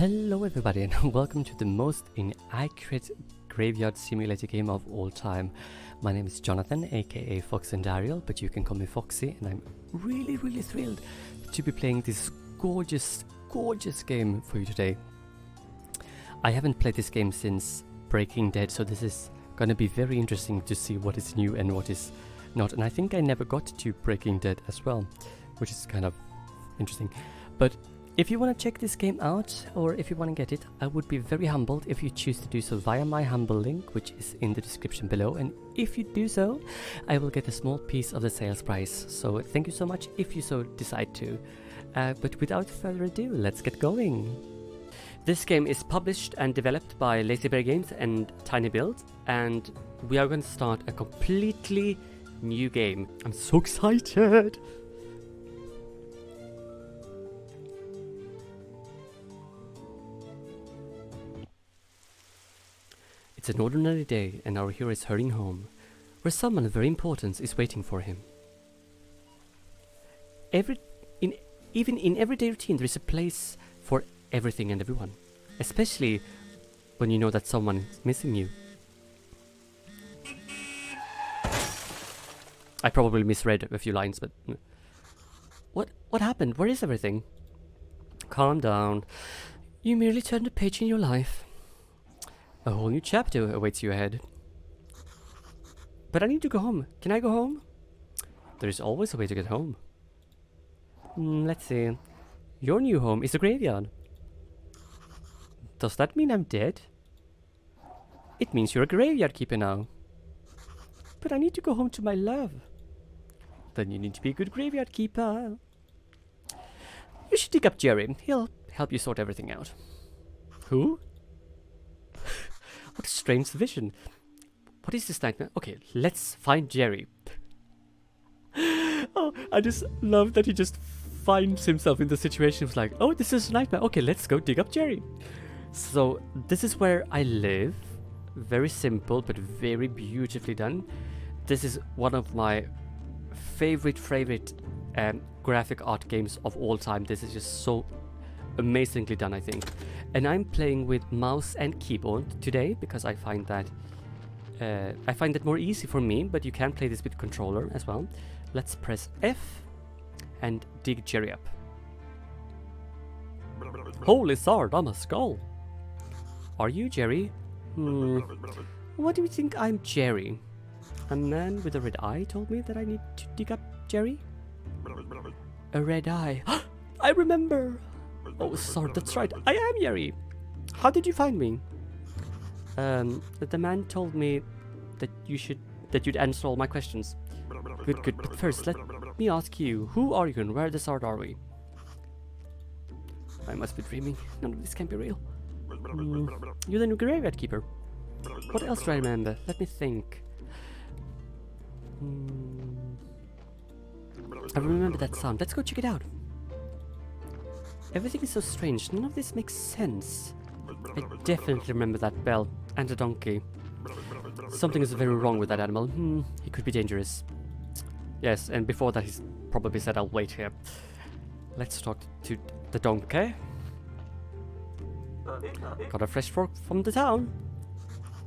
Hello everybody and welcome to the most inaccurate graveyard simulator game of all time. My name is Jonathan, aka Fox and Dariel, but you can call me Foxy, and I'm really thrilled to be playing this gorgeous game for you today. I haven't played this game since Breaking Dead, so this is gonna be very interesting to see what is new and what is not. And I think I never got to Breaking Dead as well, which is kind of interesting. But if you want to check this game out, or if you want to get it, I would be very humbled if you choose to do so via my humble link, which is in the description below. And if you do so, I will get a small piece of the sales price. So thank you so much if you so decide to. But without further ado, let's get going. This game is published and developed by Lazy Bear Games and TinyBuild, and we are going to start a completely new game. I'm so excited! It's an ordinary day and our hero is hurrying home, where someone very important is waiting for him. Even in everyday routine there is a place for everything and everyone, especially when you know that someone is missing you. I probably misread a few lines, but what happened? Where is everything? Calm down. You merely turned a page in your life. A whole new chapter awaits you ahead. But I need to go home. Can I go home? There is always a way to get home. Let's see. Your new home is a graveyard. Does that mean I'm dead? It means you're a graveyard keeper now. But I need to go home to my love. Then you need to be a good graveyard keeper. You should dig up Jerry. He'll help you sort everything out. Who? What a strange vision. What is this nightmare? Okay, let's find Jerry. Oh, I just love that he just finds himself in the situation. It's like, oh, this is a nightmare. Okay, let's go dig up Jerry. So, this is where I live. Very simple, but very beautifully done. This is one of my favorite graphic art games of all time. This is just so amazingly done, I think. And I'm playing with mouse and keyboard today because I find that more easy for me, but you can play this with controller as well. Let's press F and dig Jerry up. Holy Sard, I'm a skull. Are you Jerry? What do you think I'm Jerry? A man with a red eye told me that I need to dig up Jerry? A red eye. I remember! Oh, sorry, that's right. I am Jerry. How did you find me? The man told me that you'd answer all my questions. Good. But first, let me ask you, who are you and where the Sard are we? I must be dreaming. None of this can be real. You're the new graveyard keeper. What else do I remember? Let me think. I remember that sound. Let's go check it out. Everything is so strange. None of this makes sense. I definitely remember that bell and the donkey. Something is very wrong with that animal. He could be dangerous. Yes, and before that he's probably said I'll wait here. Let's talk to the donkey. Got a fresh fork from the town.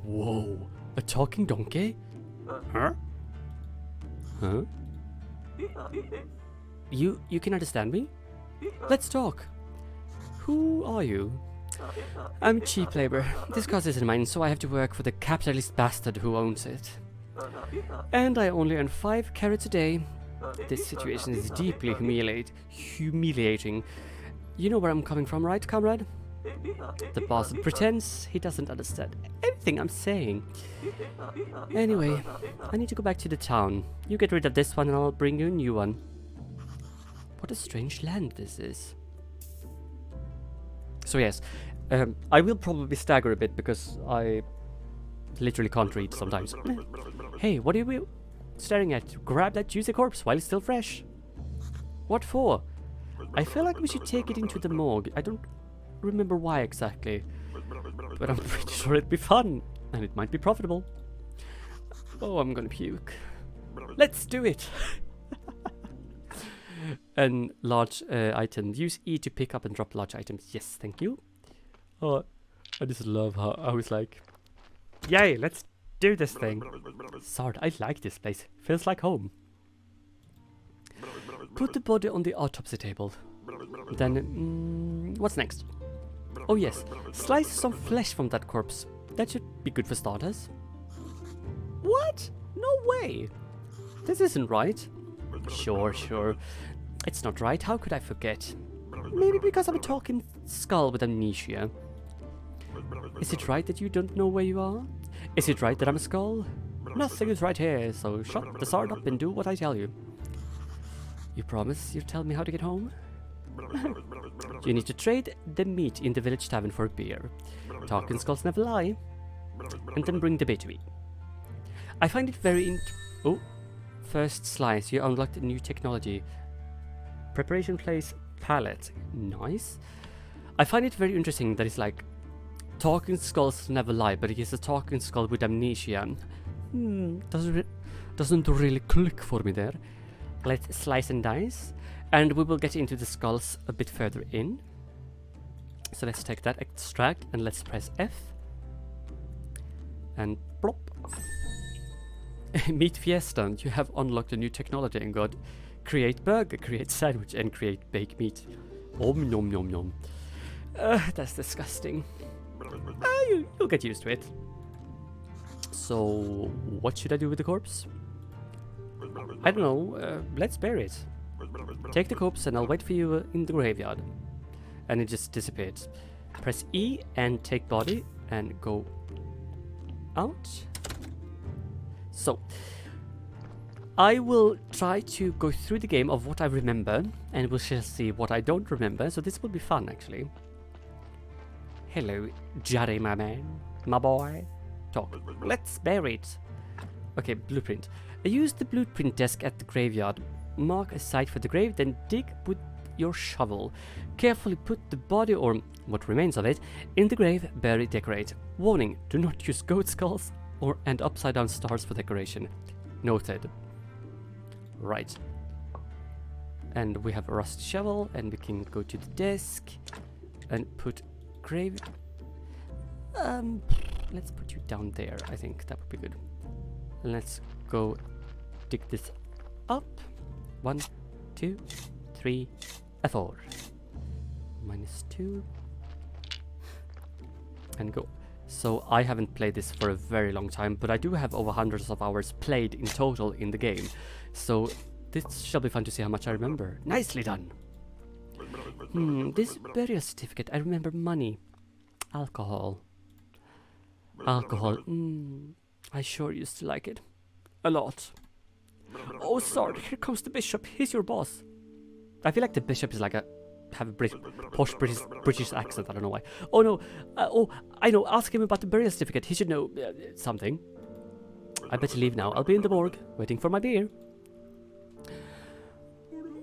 Whoa, a talking donkey? Huh? You can understand me? Let's talk. Who are you? I'm cheap labor. This cause isn't mine, so I have to work for the capitalist bastard who owns it. And I only earn 5 carrots a day. This situation is deeply humiliating. You know where I'm coming from, right, comrade? The bastard pretends he doesn't understand anything I'm saying. Anyway, I need to go back to the town. You get rid of this one and I'll bring you a new one. What a strange land this is. So yes, I will probably stagger a bit because I literally can't read sometimes. Hey, what are you staring at? Grab that juicy corpse while it's still fresh. What for? I feel like we should take it into the morgue. I don't remember why exactly, but I'm pretty sure it'd be fun and it might be profitable. Oh, I'm gonna puke. Let's do it. And large items. Use E to pick up and drop large items. Yes, thank you. Oh, I just love how I was like, yay, let's do this thing. Sard, I like this place. Feels like home. Put the body on the autopsy table. Then, what's next? Oh yes, slice some flesh from that corpse. That should be good for starters. What? No way! This isn't right. Sure. It's not right. How could I forget? Maybe because I'm a talking skull with amnesia. Is it right that you don't know where you are? Is it right that I'm a skull? Nothing is right here, so shut the sword up and do what I tell you. You promise you'll tell me how to get home? You need to trade the meat in the village tavern for a beer. Talking skulls never lie. And then bring the bait to me. I find it very Oh, first slice. You unlocked a new technology. Preparation place palette. Nice. I find it very interesting that it's like talking skulls never lie, but it is a talking skull with amnesia. Doesn't really click for me there. Let's slice and dice, and we will get into the skulls a bit further in. So let's take that extract and let's press F. And plop. Meat Fiesta, you have unlocked a new technology and got create burger, create sandwich, and create baked meat. Om nom nom nom. That's disgusting. You'll get used to it. So, what should I do with the corpse? I don't know, let's bury it. Take the corpse and I'll wait for you in the graveyard. And it just disappeared. Press E and take body and go out. So, I will try to go through the game of what I remember, and we'll just see what I don't remember, so this will be fun actually. Hello, Jerry, my man, my boy. Talk. Let's bury it. Okay, blueprint. Use the blueprint desk at the graveyard. Mark a site for the grave, then dig with your shovel. Carefully put the body, or what remains of it, in the grave, bury, decorate. Warning, do not use goat skulls and upside down stars for decoration. Noted. Right. And we have a rust shovel, and we can go to the desk and put grave. Let's put you down there. I think that would be good. Let's go dig this up. 1, 2, 3, 4. -2. And go. So I haven't played this for a very long time, but I do have over hundreds of hours played in total in the game. So this shall be fun to see how much I remember. Nicely done. This burial certificate. I remember money. Alcohol. I sure used to like it. A lot. Oh, sorry, here comes the bishop. He's your boss. I feel like the bishop is like have a posh British accent. I don't know why. Oh no. I know. Ask him about the burial certificate. He should know something. I better leave now. I'll be in the morgue, waiting for my beer.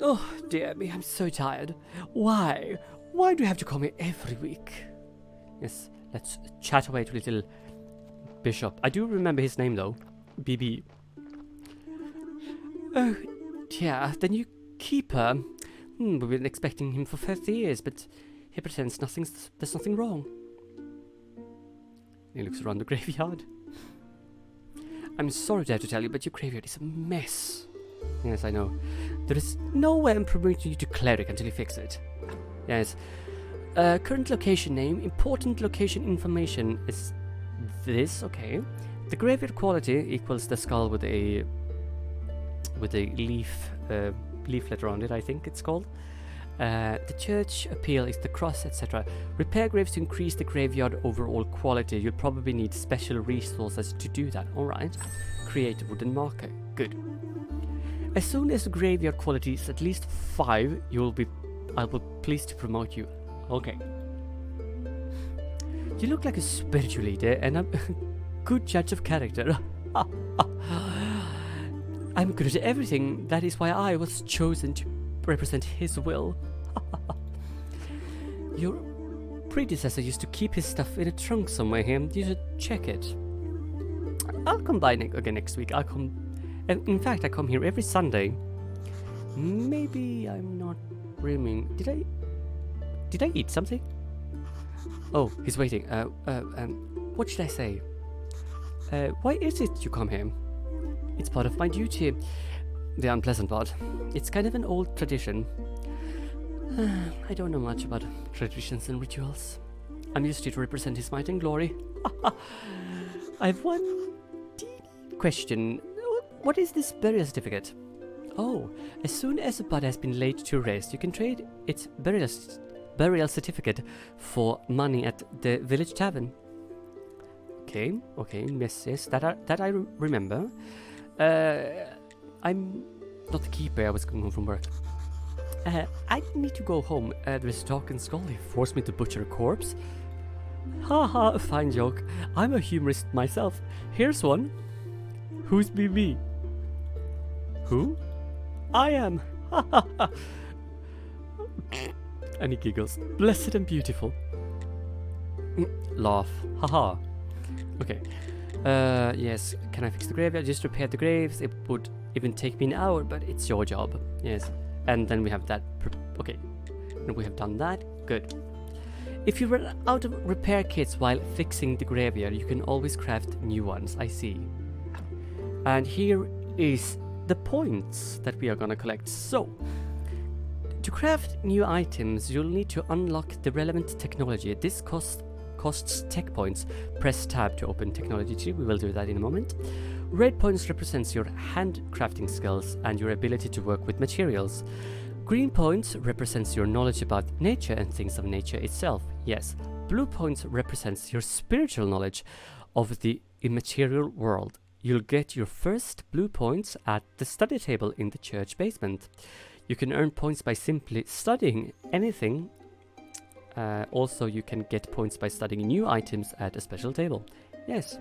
Oh, dear me, I'm so tired. Why? Why do you have to call me every week? Yes, let's chat away to little bishop. I do remember his name though. BB. Oh, yeah, the new keeper. We've been expecting him for 30 years, but he pretends there's nothing wrong. He looks around the graveyard. I'm sorry to have to tell you, but your graveyard is a mess. Yes, I know. There is no way I'm promoting you to cleric until you fix it. Yes. Current location name, important location information is this, okay. The graveyard quality equals the skull with a leaflet around it, I think it's called. The church appeal is the cross, etc. Repair graves to increase the graveyard overall quality. You'll probably need special resources to do that. Alright. Create a wooden marker. Good. As soon as the graveyard quality is at least 5, I will be pleased to promote you. Okay. You look like a spiritual leader and a good judge of character. I'm good at everything. That is why I was chosen to represent his will. Your predecessor used to keep his stuff in a trunk somewhere here. You should check it. I'll come by again next week. I'll come. In fact, I come here every Sunday. Maybe I'm not dreaming. Did I eat something? Oh, he's waiting. What should I say? Why is it you come here? It's part of my duty. The unpleasant part. It's kind of an old tradition. I don't know much about traditions and rituals. I'm used to represent his might and glory. I've one teeny question. What is this burial certificate? Oh, as soon as a body has been laid to rest, you can trade its burial certificate for money at the village tavern. Okay, yes, that I remember. I'm not the keeper. I was coming home from work. I need to go home. There's Doc and Scully forced me to butcher a corpse. Haha, a fine joke. I'm a humorist myself. Here's one. Who's me? Who? I am. And he giggles. Blessed and beautiful. Laugh. Haha. Okay. Yes. Can I fix the graveyard? Just repair the graves. It would even take me an hour, but it's your job. Yes. And then we have that. Okay. And we have done that. Good. If you run out of repair kits while fixing the graveyard, you can always craft new ones. I see. And here is the points that we are gonna collect. So, to craft new items, you'll need to unlock the relevant technology. This costs tech points. Press tab to open technology tree. We will do that in a moment. Red points represents your handcrafting skills and your ability to work with materials. Green points represents your knowledge about nature and things of nature itself. Yes. Blue points represents your spiritual knowledge of the immaterial world. You'll get your first blue points at the study table in the church basement. You can earn points by simply studying anything. Also, you can get points by studying new items at a special table. Yes.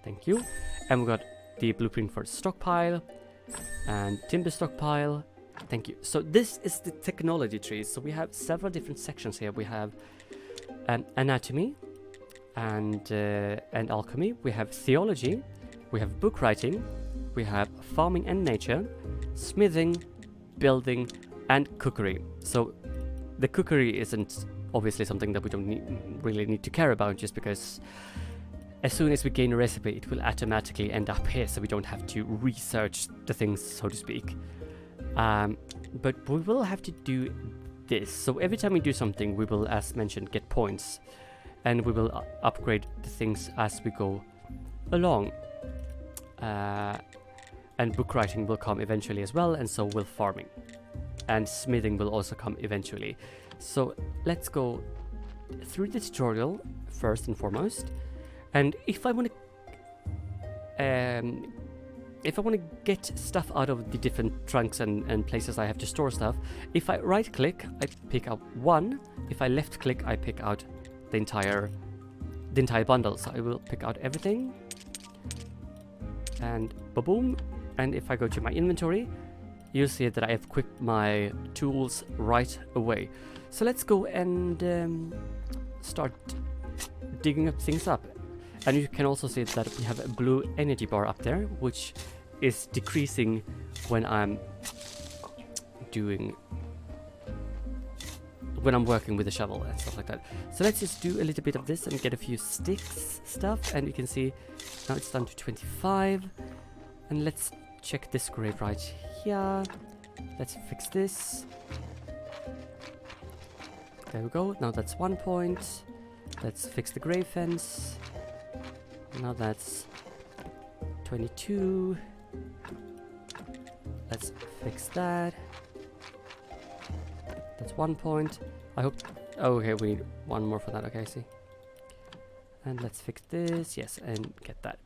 Thank you. And we got the blueprint for stockpile and timber stockpile. Thank you. So this is the technology tree. So we have several different sections here. We have anatomy and alchemy. We have theology. We have book writing. We have farming and nature, smithing, building, and cookery. So the cookery isn't obviously something that we don't really need to care about, just because as soon as we gain a recipe, it will automatically end up here, so we don't have to research the things, so to speak. But we will have to do this. So every time we do something, we will, as mentioned, get points, and we will upgrade the things as we go along. And book writing will come eventually as well, and so will farming. And smithing will also come eventually. So let's go through the tutorial first and foremost. And if I want to get stuff out of the different trunks and places I have to store stuff, if I right click, I pick out one. If I left click, I pick out the entire bundle. So I will pick out everything. And boom. And if I go to my inventory, you'll see that I have equipped my tools right away. So let's go and start digging up things up. And you can also see that we have a blue energy bar up there, which is decreasing when I'm working with the shovel and stuff like that. So let's just do a little bit of this and get a few sticks stuff, and you can see now it's down to 25. And let's check this grave right here. Let's fix this. There we go. Now that's 1 point. Let's fix the grave fence. Now that's 22. Let's fix that. That's 1 point. I hope... Oh, okay, we need one more for that. Okay, I see. And let's fix this. Yes, and get that.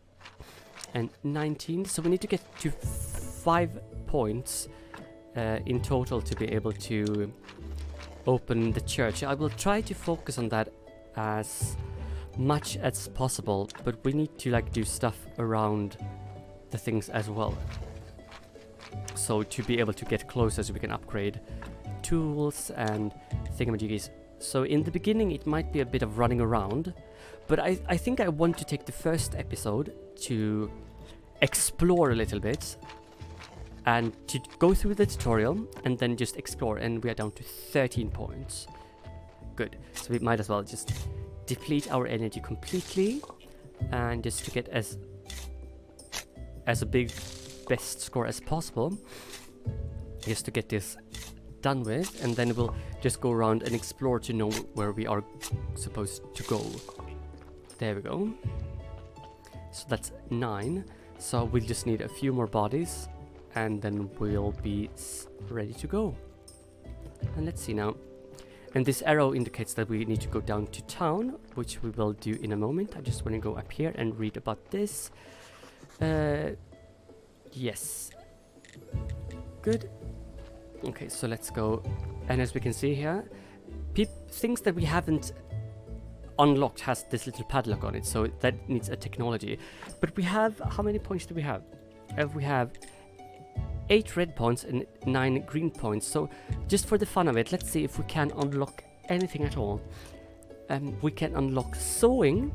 And 19. So we need to get to 5 points in total to be able to open the church. I will try to focus on that as much as possible, but we need to do stuff around the things as well. So to be able to get closer, so we can upgrade tools and thingamajiggies. So in the beginning it might be a bit of running around, but I think I want to take the first episode to explore a little bit and to go through the tutorial and then just explore, and we are down to 13 points. good. So we might as well just deplete our energy completely, and just to get as a big best score as possible, just to get this done with, and then we'll just go around and explore to know where we are supposed to go. There we go. So that's 9. So we'll just need a few more bodies, and then we'll be ready to go. And let's see now. And this arrow indicates that we need to go down to town, which we will do in a moment. I just want to go up here and read about this. Yes. Good. Okay, so let's go. And as we can see here, things that we haven't unlocked has this little padlock on it, so that needs a technology. But we have, how many points do we have? We have 8 red points and 9 green points. So just for the fun of it, let's see if we can unlock anything at all. We can unlock sewing,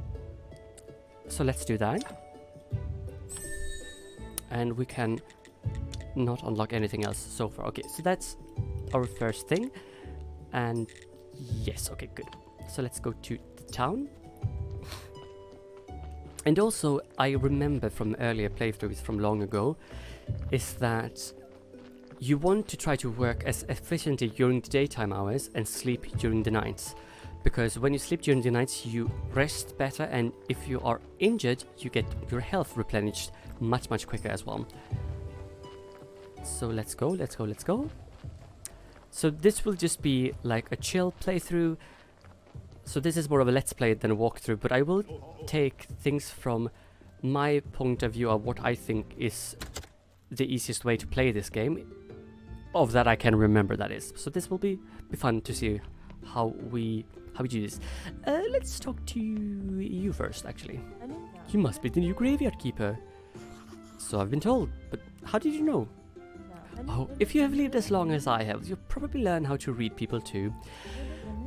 so let's do that. And we can not unlock anything else so far. Okay, so that's our first thing. And yes, okay, good. So let's go to the town. And also, I remember from earlier playthroughs from long ago, is that you want to try to work as efficiently during the daytime hours and sleep during the nights. Because when you sleep during the nights, you rest better, and if you are injured, you get your health replenished much quicker as well. So let's go. So this will just be like a chill playthrough. So this is more of a let's play than a walkthrough, but I will take things from my point of view of what I think is the easiest way to play this game, of that I can remember, that is. So this will be fun to see how we do this. Let's talk to you first, actually. You must be the new graveyard keeper. So I've been told, but how did you know? Oh, if you have lived as long as I have, you'll probably learn how to read people too.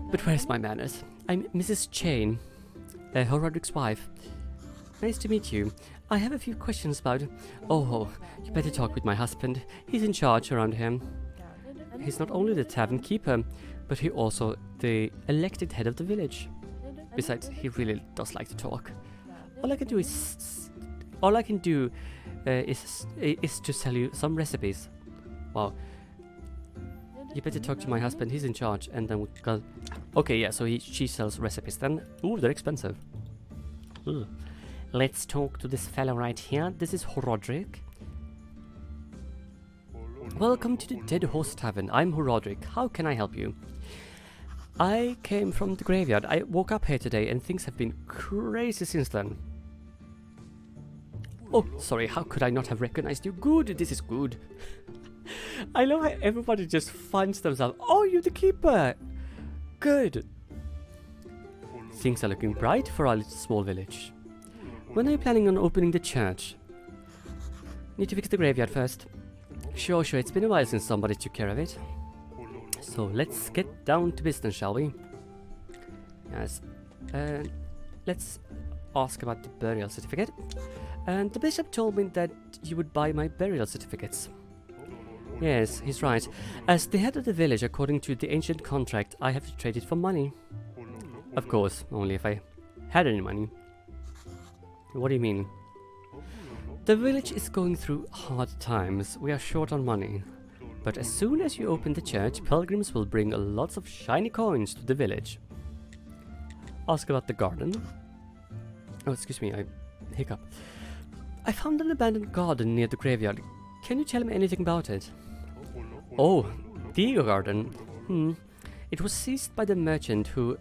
But where's my manners? I'm Mrs. Chain, Horodric's wife. Nice to meet you. I have a few questions about... Oh, you better talk with my husband. He's in charge around here. He's not only the tavern keeper, but he also the elected head of the village. Besides, he really does like to talk. All I can do is to sell you some recipes. Wow. You better talk to my husband, he's in charge, and then we go... Okay, yeah, so she sells recipes then. Ooh, they're expensive. Ooh. Let's talk to this fellow right here. This is Horodric. Welcome to the Dead Horse Tavern. I'm Horodric. How can I help you? I came from the graveyard. I woke up here today and things have been crazy since then. Oh, sorry, how could I not have recognized you? Good, this is good. I love how everybody just finds themselves. Oh, you're the keeper. Good. Things are looking bright for our little small village. When are you planning on opening the church? Need to fix the graveyard first. Sure, it's been a while since somebody took care of it. So let's get down to business, shall we? Yes. Let's ask about the burial certificate. And the bishop told me that you would buy my burial certificates. Yes, he's right. As the head of the village, according to the ancient contract, I have to trade it for money. Of course, only if I had any money. What do you mean? The village is going through hard times. We are short on money. But as soon as you open the church, pilgrims will bring lots of shiny coins to the village. Ask about the garden. Oh, excuse me, I hiccup. I found an abandoned garden near the graveyard. Can you tell me anything about it? Oh, the garden. It was seized by the merchant who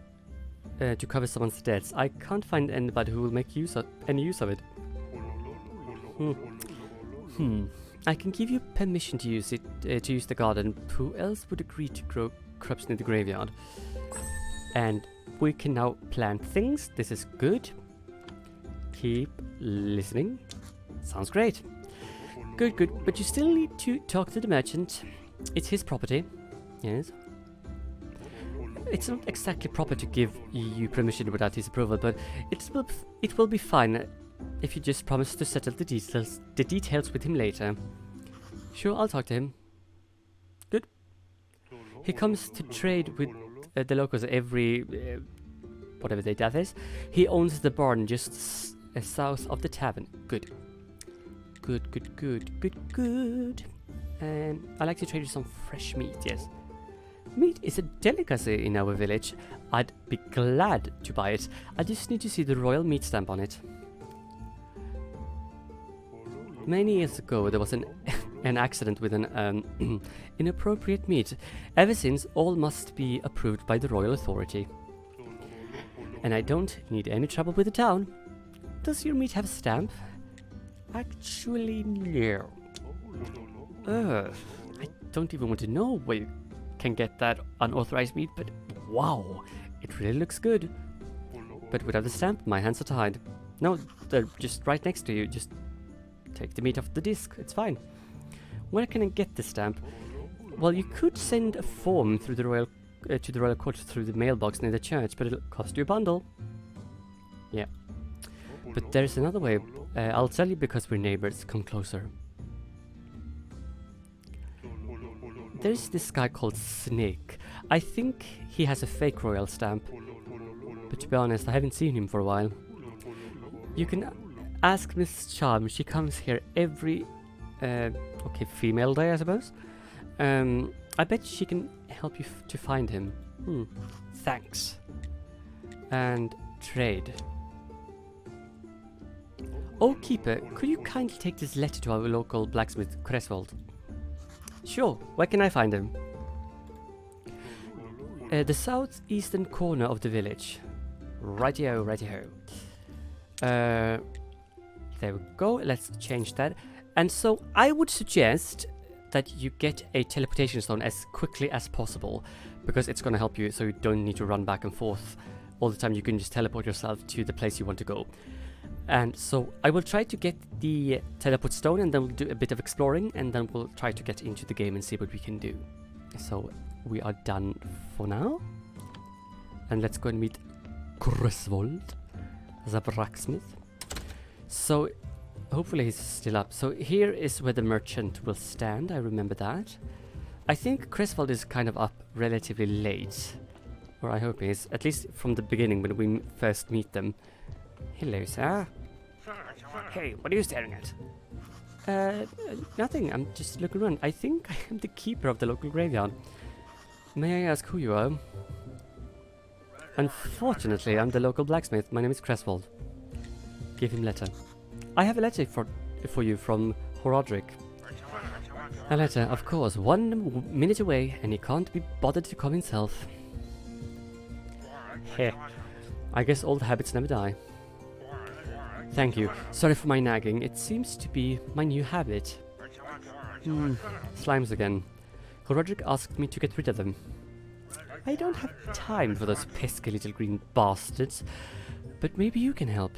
to cover someone's debts. I can't find anybody who will make any use of it. I can give you permission to use it, to use the garden. Who else would agree to grow crops near the graveyard? And we can now plant things. This is good. Keep listening. Sounds great. Good. But you still need to talk to the merchant. It's his property. Yes. It's not exactly proper to give you permission without his approval, but it will be fine if you just promise to settle the details with him later. Sure, I'll talk to him. Good. He comes to trade with the locals every whatever day that is. He owns the barn just south of the tavern. Good. Good, good, good, good, good. I'd like to trade you some fresh meat, yes. Meat is a delicacy in our village. I'd be glad to buy it. I just need to see the royal meat stamp on it. Many years ago, there was an accident with an inappropriate meat. Ever since, all must be approved by the royal authority. And I don't need any trouble with the town. Does your meat have a stamp? Actually, no. I don't even want to know where you can get that unauthorized meat, but wow, it really looks good. But without the stamp, my hands are tied. No, they're just right next to you. Just take the meat off the disc. It's fine. Where can I get the stamp? Well, you could send a form through the royal to the royal court through the mailbox near the church, but it'll cost you a bundle. Yeah. But there's another way. I'll tell you because we're neighbors. Come closer. There's this guy called Snake. I think he has a fake royal stamp. But to be honest, I haven't seen him for a while. You can ask Miss Charm. She comes here every female day, I suppose. I bet she can help you to find him. Thanks. And trade. Oh, Keeper, could you kindly take this letter to our local blacksmith, Creswold? Sure. Where can I find him? The southeastern corner of the village. Righty-ho, righty-ho. There we go. Let's change that. And so I would suggest that you get a teleportation stone as quickly as possible, because it's going to help you so you don't need to run back and forth all the time. You can just teleport yourself to the place you want to go. And so I will try to get the teleport stone, and then we'll do a bit of exploring, and then we'll try to get into the game and see what we can do. So we are done for now. And let's go and meet Creswold, the blacksmith. So hopefully he's still up. So here is where the merchant will stand. I remember that. I think Creswold is kind of up relatively late. Or I hope he is. At least from the beginning when we first meet them. Hello, sir. Hey, what are you staring at? Nothing. I'm just looking around. I think I am the keeper of the local graveyard. May I ask who you are? Unfortunately, I'm the local blacksmith. My name is Creswold. Give him letter. I have a letter for you from Horodric. A letter, of course. 1 minute away, and he can't be bothered to come himself. Heh. I guess old habits never die. Thank you. Sorry for my nagging. It seems to be my new habit. Slimes again. Horodric asked me to get rid of them. I don't have time for those pesky little green bastards. But maybe you can help.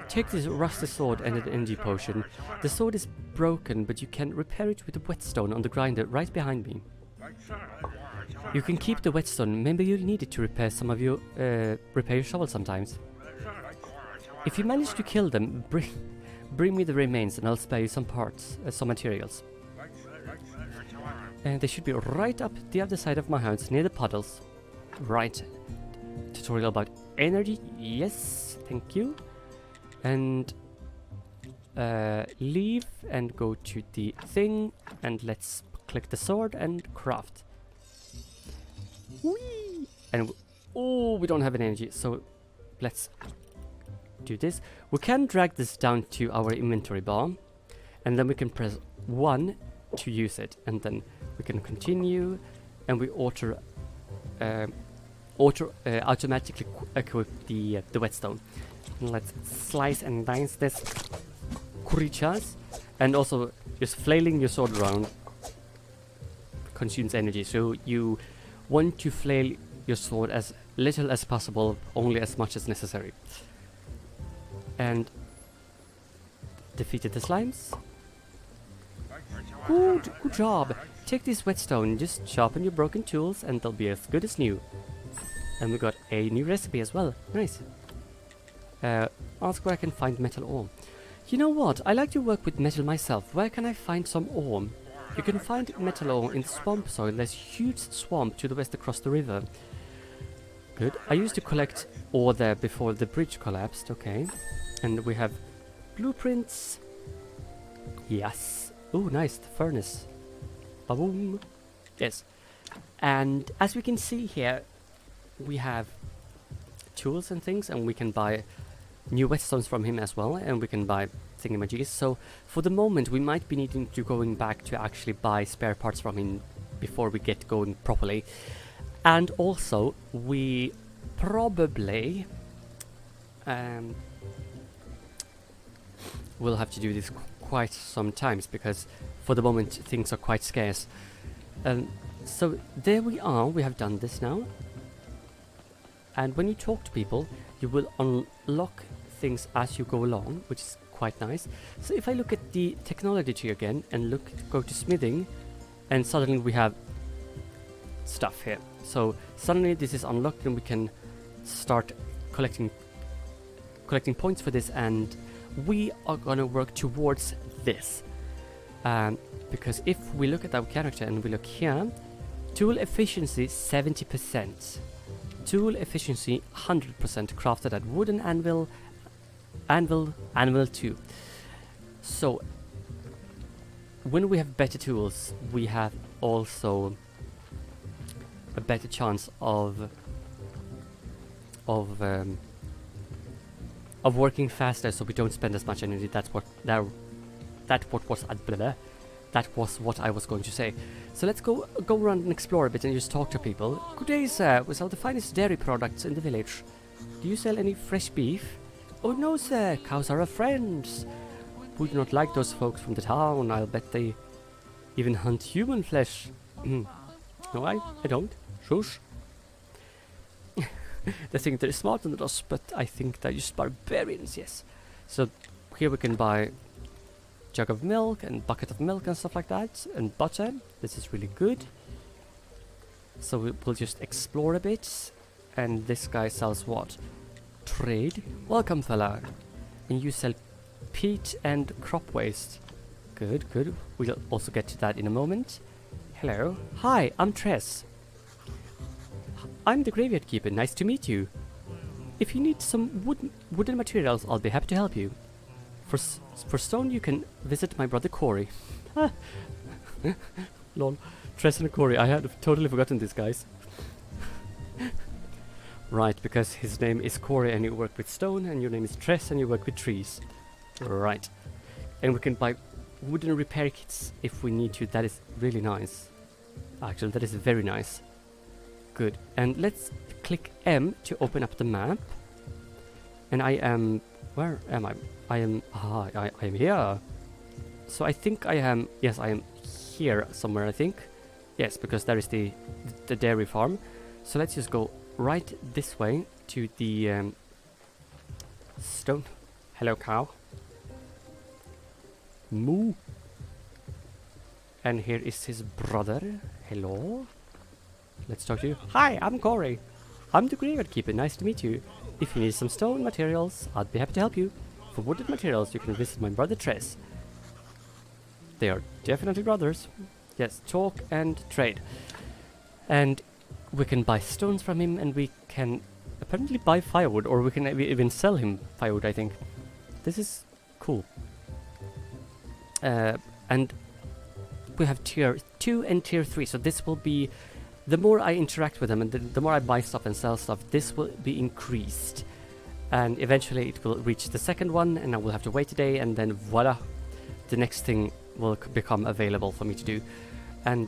Take this rusty sword and an energy potion. The sword is broken, but you can repair it with a whetstone on the grinder right behind me. You can keep the whetstone. Maybe you'll need it to repair some of your repair your shovel sometimes. If you manage to kill them, bring me the remains, and I'll spare you some parts, some materials. And they should be right up the other side of my house, near the puddles. Right. Tutorial about energy. Yes, thank you. And leave and go to the thing, and let's click the sword and craft. Whee! And we don't have an energy, so let's do this. We can drag this down to our inventory bar, and then we can press 1 to use it, and then we can continue, and we automatically equip the whetstone. Let's slice and dice this creatures, and also just flailing your sword around consumes energy, so you want to flail your sword as little as possible, only as much as necessary. And defeated the slimes. Good job. Take this whetstone, just sharpen your broken tools, and they'll be as good as new. And we got a new recipe as well. Nice. Ask where I can find metal ore. You know what? I like to work with metal myself. Where can I find some ore? You can find metal ore in the swamp soil. There's a huge swamp to the west across the river. Good. I used to collect ore there before the bridge collapsed. Okay. And we have blueprints. Yes. Oh, nice. The furnace. Ba-boom. Yes. And as we can see here, we have tools and things, and we can buy new whetstones from him as well, and we can buy thingamajiggies. So for the moment, we might be needing to going back to actually buy spare parts from him before we get going properly. And also, we probably will have to do this quite some times, because for the moment things are quite scarce. So there we are, we have done this now. And when you talk to people, you will unlock things as you go along, which is quite nice. So if I look at the technology tree again and go to smithing, and suddenly we have stuff here. So suddenly this is unlocked and we can start collecting points for this, and we are gonna work towards this. Because if we look at our character and we look here, tool efficiency 70%. Tool efficiency 100%, crafted at wooden anvil 2. So when we have better tools, we have also a better chance of working faster, so we don't spend as much energy. That was what I was going to say. So let's go around and explore a bit and just talk to people. Good day, sir. We sell the finest dairy products in the village. Do you sell any fresh beef? Oh no, sir. Cows are our friends. We do not like those folks from the town. I'll bet they even hunt human flesh. No, I don't. Shush. They think they're smarter than us, but I think they're just barbarians, yes. So here we can buy jug of milk and bucket of milk and stuff like that, and butter. This is really good. So we'll just explore a bit. And this guy sells what? Trade. Welcome, fella. And you sell peat and crop waste. Good, good. We'll also get to that in a moment. Hello. Hi, I'm Tress. I'm the graveyard keeper. Nice to meet you. If you need some wooden materials, I'll be happy to help you. For stone, you can visit my brother Corey. Lol. Tress and Corey. I had totally forgotten these guys. Right, because his name is Corey and you work with stone, and your name is Tress and you work with trees. Right. And we can buy wooden repair kits if we need to. That is really nice. Actually, that is very nice. Good. And let's click M to open up the map. And I am... Where am I? I am here. So I think I am... Yes, I am here somewhere, I think. Yes, because there is the dairy farm. So let's just go right this way to the stone. Hello, cow. Moo. And here is his brother. Hello. Let's talk to you. Hi, I'm Corey. I'm the graveyard keeper. Nice to meet you. If you need some stone materials, I'd be happy to help you. For wooden materials, you can visit my brother Tress. They are definitely brothers. Yes, talk and trade. And we can buy stones from him, and we can apparently buy firewood, or we can even sell him firewood, I think. This is cool. And we have tier 2 and tier 3, so this will be... The more I interact with them and the more I buy stuff and sell stuff, this will be increased. And eventually it will reach the second one, and I will have to wait a day, and then voila, the next thing will become available for me to do. And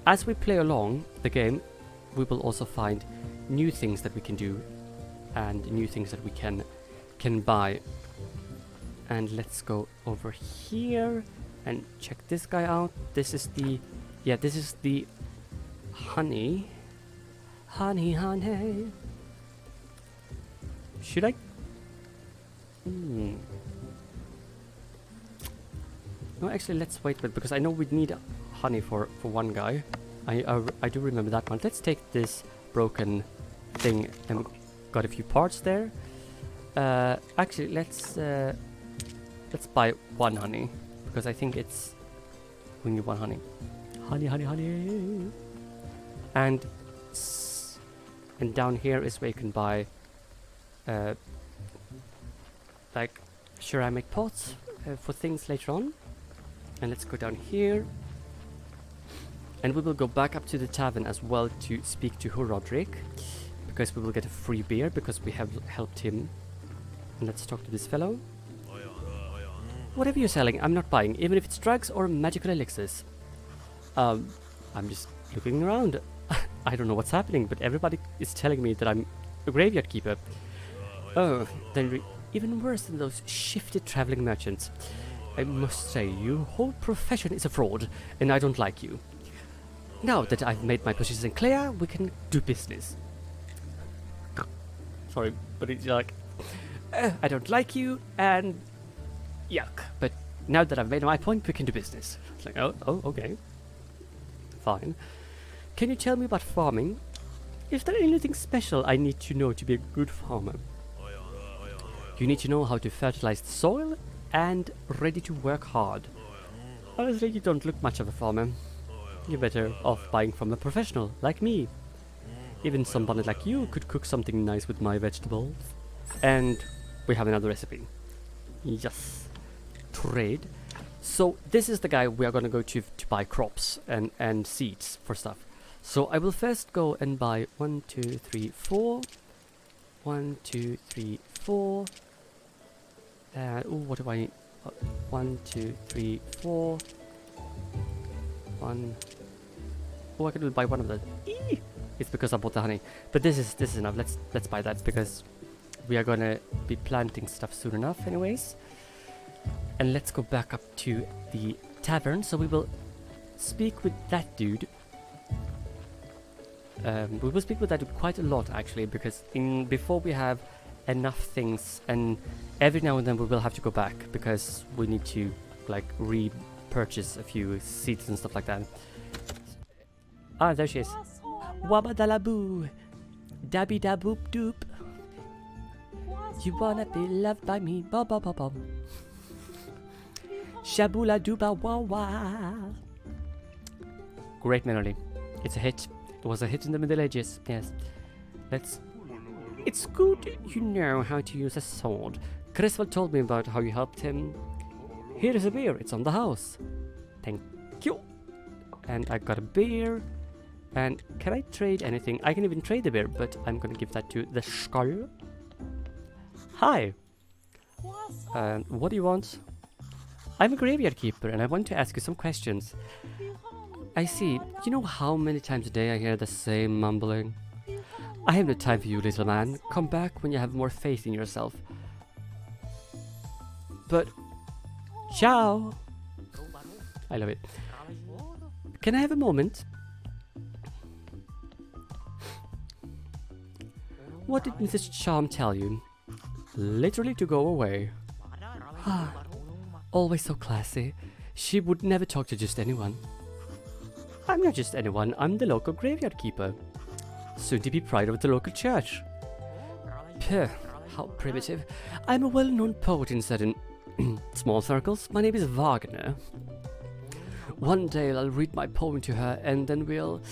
as we play along the game, we will also find new things that we can do and new things that we can buy. And let's go over here and check this guy out. This is the... Yeah, this is the... honey. Honey. Should I? No, actually, let's wait, because I know we'd need honey for one guy. I do remember that one. Let's take this broken thing, and we got a few parts there. Actually, let's buy one honey, because I think we need one honey. Honey. And And down here is where you can buy like ceramic pots for things later on. And let's go down here. And we will go back up to the tavern as well to speak to Roderick, because we will get a free beer because we have helped him. And let's talk to this fellow. Whatever you're selling, I'm not buying, even if it's drugs or magical elixirs. I'm just looking around. I don't know what's happening, but everybody is telling me that I'm a graveyard keeper. Oh, then even worse than those shifted traveling merchants. I must say, your whole profession is a fraud, and I don't like you. Now that I've made my position clear, we can do business. Sorry, but it's like, I don't like you, and yuck. But now that I've made my point, we can do business. It's like, oh, okay. Fine. Can you tell me about farming? Is there anything special I need to know to be a good farmer? You need to know how to fertilize the soil and ready to work hard. Honestly, you don't look much of a farmer. You're better off buying from a professional like me. Even somebody like you could cook something nice with my vegetables. And we have another recipe. Yes. Trade. So this is the guy we are gonna go to buy crops and seeds for stuff. So I will first go and buy 1, 2, 3, 4. 1, 2, 3, 4. What do I need? 1, 2, 3, 4. 1. Oh, I can buy one of them. It's because I bought the honey. But this is enough. Let's buy that because we are gonna be planting stuff soon enough, anyways. And let's go back up to the tavern. So we will speak with that dude. We will speak with that dude quite a lot actually, because before we have enough things, and every now and then we will have to go back because we need to like repurchase a few seeds and stuff like that. Ah, there she is. Wabba da la boo, dabby da boop doop. You wanna be loved by me, ba ba ba ba. Shabula dooba wah wah. Great melody. It's a hit. It was a hit in the Middle Ages. Yes. It's good you know how to use a sword. Criswell told me about how you helped him. Here is a beer. It's on the house. Thank you. And I got a beer. And can I trade anything? I can even trade the beer, but I'm gonna give that to the skull. Hi. What do you want? I'm a graveyard keeper and I want to ask you some questions. I see. You know how many times a day I hear the same mumbling? I have no time for you, little man. Come back when you have more faith in yourself. But... Ciao! I love it. Can I have a moment? What did Mrs. Charm tell you? Literally to go away. Ah, always so classy. She would never talk to just anyone. I'm not just anyone, I'm the local graveyard keeper. Soon to be pride of the local church. Puh, how primitive. I'm a well-known poet in certain small circles. My name is Wagner. One day I'll read my poem to her and then we'll...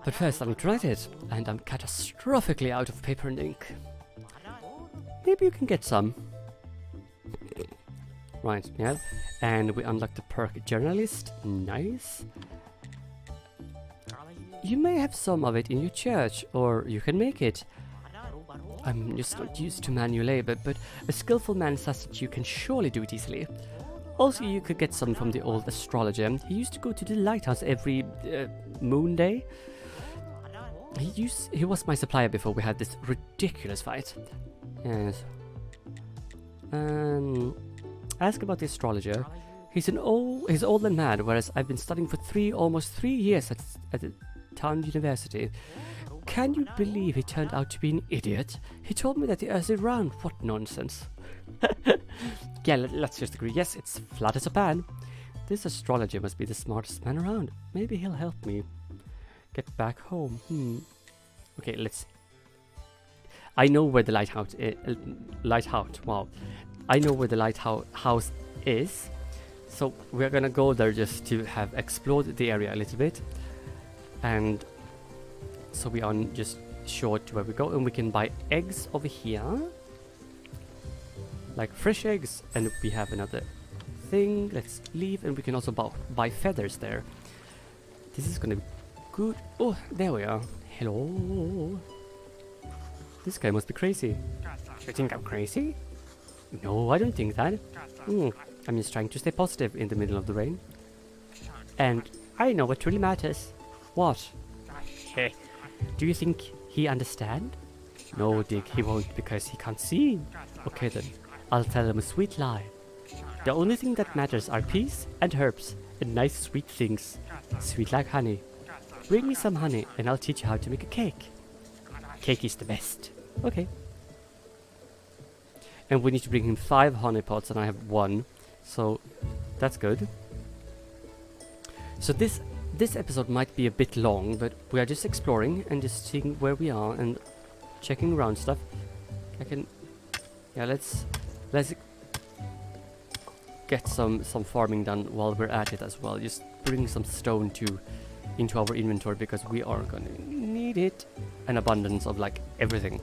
But first I need to write it, and I'm catastrophically out of paper and ink. Maybe you can get some. Right, yeah. And we unlock the perk journalist. Nice. You may have some of it in your church, or you can make it. I'm just not used to manual labor, but a skillful man such as you can surely do it easily. Also, you could get some from the old astrologer. He used to go to the lighthouse every moon day. He was my supplier before we had this ridiculous fight. Yes. Ask about the astrologer. He's old and mad, whereas I've been studying for almost 3 years at the town university. Can you believe he turned out to be an idiot? He told me that the earth is round. What nonsense. Yeah, let's just agree. Yes, it's flat as a pan. This astrologer must be the smartest man around. Maybe he'll help me get back home. Okay, let's... I know where the lighthouse is. Wow. I know where the lighthouse is. So we're gonna go there just to have explored the area a little bit. And so we are just short to where we go, and we can buy eggs over here. Like fresh eggs, and we have another thing. Let's leave, and we can also buy feathers there. This is gonna be good. Oh, there we are. Hello. This guy must be crazy. You think I'm crazy? No, I don't think that. I'm just trying to stay positive in the middle of the rain. And I know what really matters. What? Do you think he understand? No, Dick, he won't because he can't see. Okay then, I'll tell him a sweet lie. The only thing that matters are peace and herbs and nice sweet things. Sweet like honey. Bring me some honey and I'll teach you how to make a cake. Cake is the best. Okay. And we need to bring him 5 honey pots and I have 1. So that's good. So this episode might be a bit long, but we are just exploring and just seeing where we are and checking around stuff. Let's get some farming done while we're at it as well. Just bring some stone into our inventory because we are gonna need it. An abundance of like everything.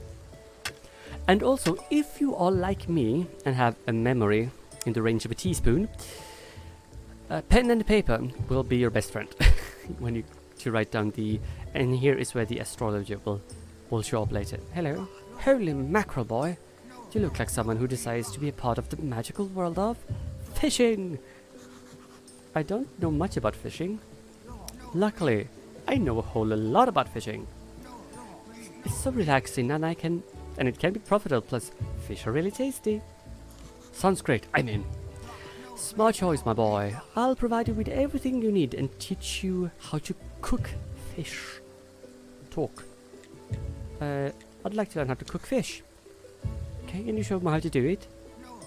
And also, if you are like me and have a memory in the range of a teaspoon, pen and paper will be your best friend when you write down and here is where the astrologer will show up later. Hello. Holy mackerel, boy. You look like someone who decides to be a part of the magical world of fishing. I don't know much about fishing. Luckily, I know a whole lot about fishing. It's so relaxing and it can be profitable, plus fish are really tasty. Sounds great, I'm in. Smart choice, my boy. I'll provide you with everything you need and teach you how to cook fish. Talk. I'd like to learn how to cook fish. Okay, can you show me how to do it?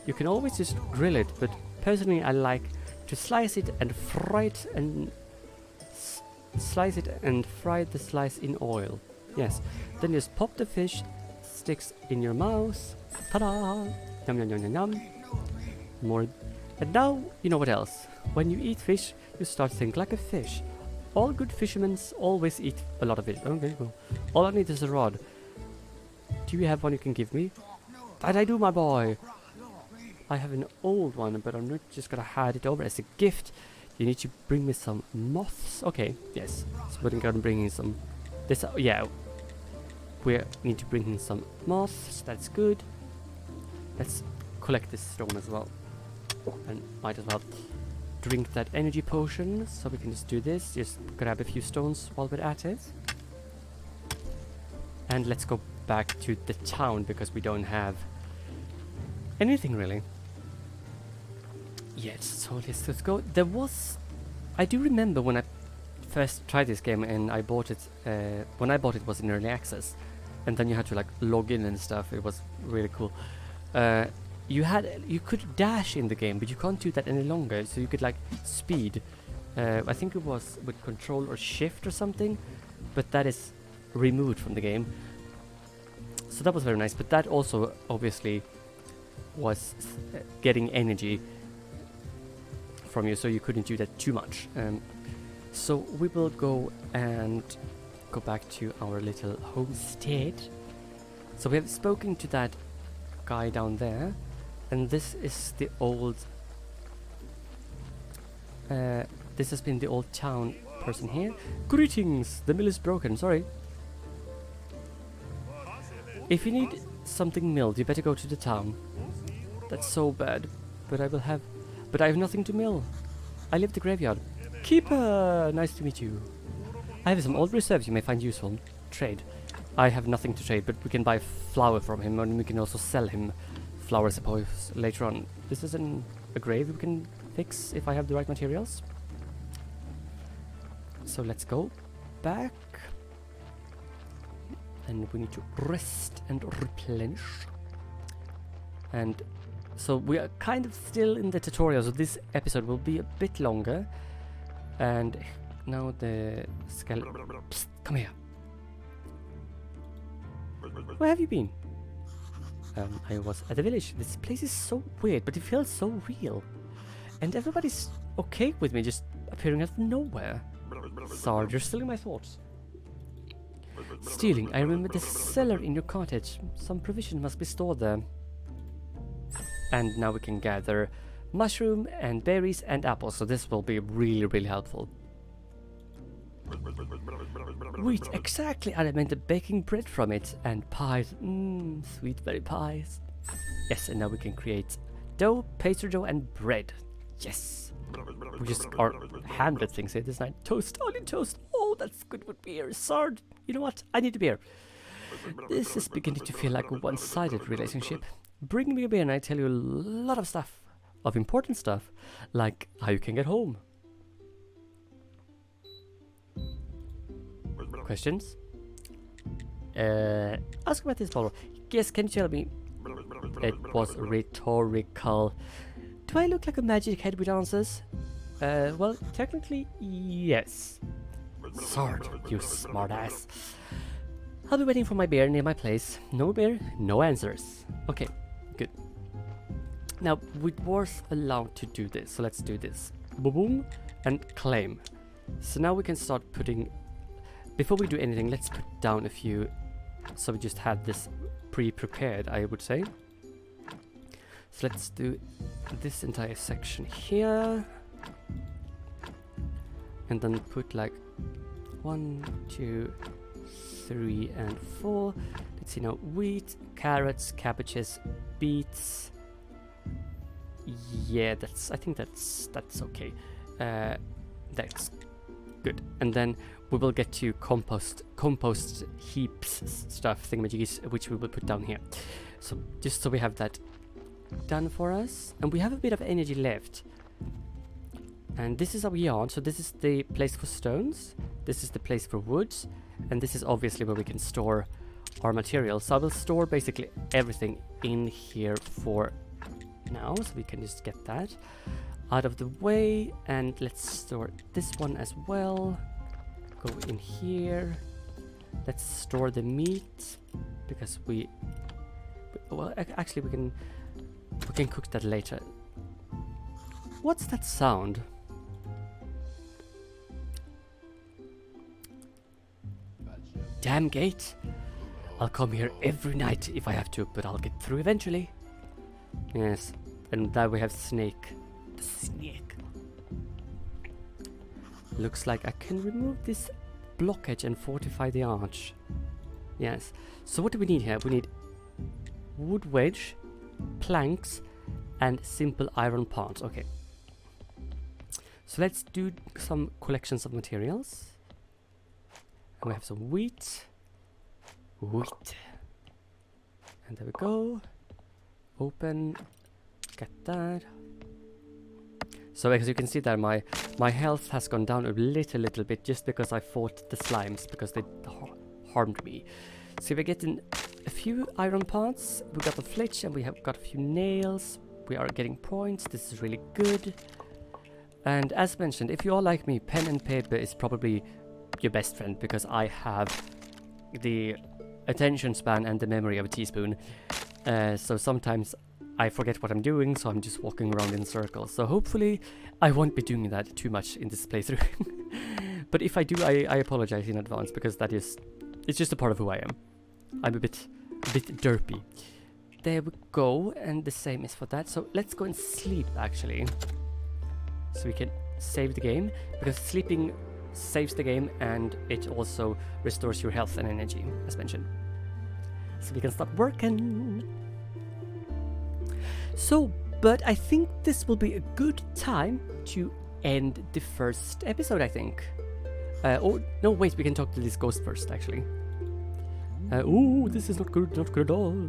You can always just grill it, but personally I like to slice it and fry it and slice it and fry the slice in oil. Yes, then just pop the fish sticks in your mouth. Ta-da! Yum yum yum yum yum. More. And now, you know what else? When you eat fish, you start to think like a fish. All good fishermen always eat a lot of fish. Okay, cool. All I need is a rod. Do you have one you can give me? That I do, my boy. I have an old one, but I'm not just gonna hand it over as a gift. You need to bring me some moths. Okay, yes. So we're gonna bring in some. We need to bring in some moths. That's good. Let's collect this stone as well. And might as well drink that energy potion. So we can just do this. Just grab a few stones while we're at it. And let's go back to the town because we don't have anything really. Yes, so let's go. I do remember when I first tried this game and I bought it, when I bought it was in early access. And then you had to like log in and stuff. It was really cool. You could dash in the game, but you can't do that any longer. So you could like speed. I think it was with control or shift or something, but that is removed from the game. So that was very nice. But that also obviously was getting energy from you, so you couldn't do that too much. So we will go and go back to our little homestead. So we have spoken to that guy down there, and this is the old this has been the old town person here. Greetings, the mill is broken, sorry. If you need something milled, you better go to the town. That's so bad, but I have nothing to mill. I live the graveyard. Keeper, nice to meet you. I have some old reserves you may find useful. Trade. I have nothing to trade, but we can buy flour from him, and we can also sell him flour, I suppose, later on. This is a grave we can fix if I have the right materials. So let's go back. And we need to rest and replenish. And so we are kind of still in the tutorial, so this episode will be a bit longer. And now the skeleton. Psst, come here. Where have you been? I was at the village. This place is so weird, but it feels so real. And everybody's okay with me just appearing out of nowhere. Sorry, you're still in my thoughts. Stealing. I remember the cellar in your cottage. Some provision must be stored there. And now we can gather mushroom and berries and apples. So this will be really, really helpful. Wheat, exactly. And I meant baking bread from it. And pies. Sweet berry pies. Yes, and now we can create dough, pastry dough, and bread. Yes. We just are handed things here this night. Toast, onion toast. Oh, that's good with beer. Sard. You know what? I need a beer. This is beginning to feel like a one-sided relationship. Bring me a beer and I tell you a lot of stuff. Of important stuff. Like how you can get home. Questions? Ask about this bottle. Yes, can you tell me? It was rhetorical. Do I look like a magic head with answers? Well, technically, yes. Sword, you smartass. I'll be waiting for my beer near my place. No beer, no answers. Okay, good. Now, we were allowed to do this, so let's do this. Boom, boom, and claim. So now we can start putting... Before we do anything, let's put down a few... So we just had this pre-prepared, I would say. So let's do this entire section here. And then put like 1, 2, 3, and 4. Let's see now, wheat, carrots, cabbages, beets. Yeah, I think that's okay. That's good. And then we will get to compost heaps stuff, thingamajiggies, which we will put down here. So just so we have that done for us, and we have a bit of energy left. And this is our yard, so this is the place for stones, this is the place for woods, and this is obviously where we can store our materials. So I will store basically everything in here for now, so we can just get that out of the way. And let's store this one as well. Go in here. Let's store the meat, because well, actually we can cook that later. What's that sound? Damn gate. I'll come here every night if I have to, but I'll get through eventually. Yes, and there we have Snake. The snake. Looks like I can remove this blockage and fortify the arch. Yes. So what do we need here? We need wood wedge, planks, and simple iron parts. Okay. So let's do some collections of materials. And we have some wheat. And there we go. Open. Get that. So as you can see there, my health has gone down a little bit just because I fought the slimes, because they harmed me. So we're getting a few iron parts. We got a flitch and we have got a few nails. We are getting points. This is really good. And as mentioned, if you are like me, pen and paper is probably your best friend, because I have the attention span and the memory of a teaspoon. So sometimes I forget what I'm doing, so I'm just walking around in circles. So hopefully I won't be doing that too much in this playthrough. But if I do, I apologize in advance, because it's just a part of who I am. I'm a bit derpy. There we go, and the same is for that. So let's go and sleep, actually. So we can save the game, because sleeping saves the game and it also restores your health and energy, as mentioned. So we can start working. So, but I think this will be a good time to end the first episode, I think. Oh, no, wait, we can talk to this ghost first, actually. Oh, this is not good at all.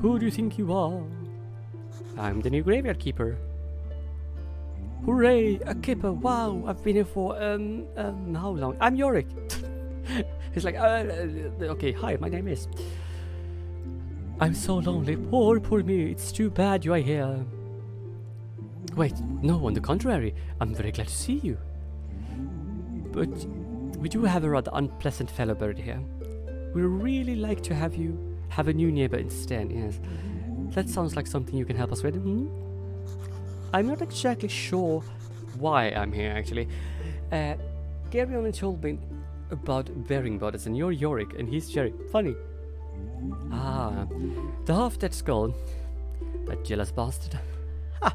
Who do you think you are? I'm the new graveyard keeper. Hooray, a keeper, wow, I've been here for, how long? I'm Yorick. He's like, okay, hi, my name is... I'm so lonely, poor me, it's too bad you are here. Wait, no, on the contrary, I'm very glad to see you. But we do have a rather unpleasant fellow bird here. We'd really like to have you have a new neighbor instead, yes. That sounds like something you can help us with, I'm not exactly sure why I'm here, actually. Gary only told me about burying bodies, and you're Yorick, and he's Jerry. Funny. Ah, the half-dead skull. That jealous bastard. Ha!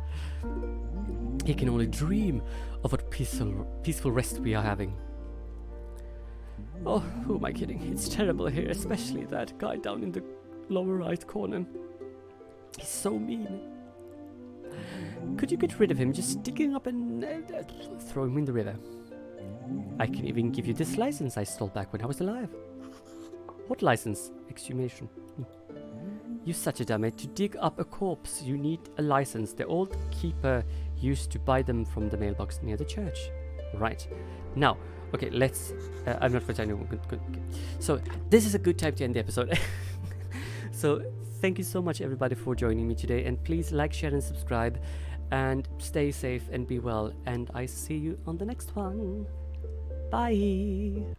He can only dream of what peaceful rest we are having. Oh, who am I kidding? It's terrible here, especially that guy down in the lower right corner. He's so mean. Could you get rid of him just digging up and throw him in the river? I can even give you this license I stole back when I was alive. What license? Exclamation. You're such a dummy. To dig up a corpse, you need a license. The old keeper used to buy them from the mailbox near the church. Right. Now, okay, let's... I'm not for China. So, this is a good time to end the episode. So, thank you so much, everybody, for joining me today. And please like, share, and subscribe. And stay safe and be well. And I see you on the next one. Bye.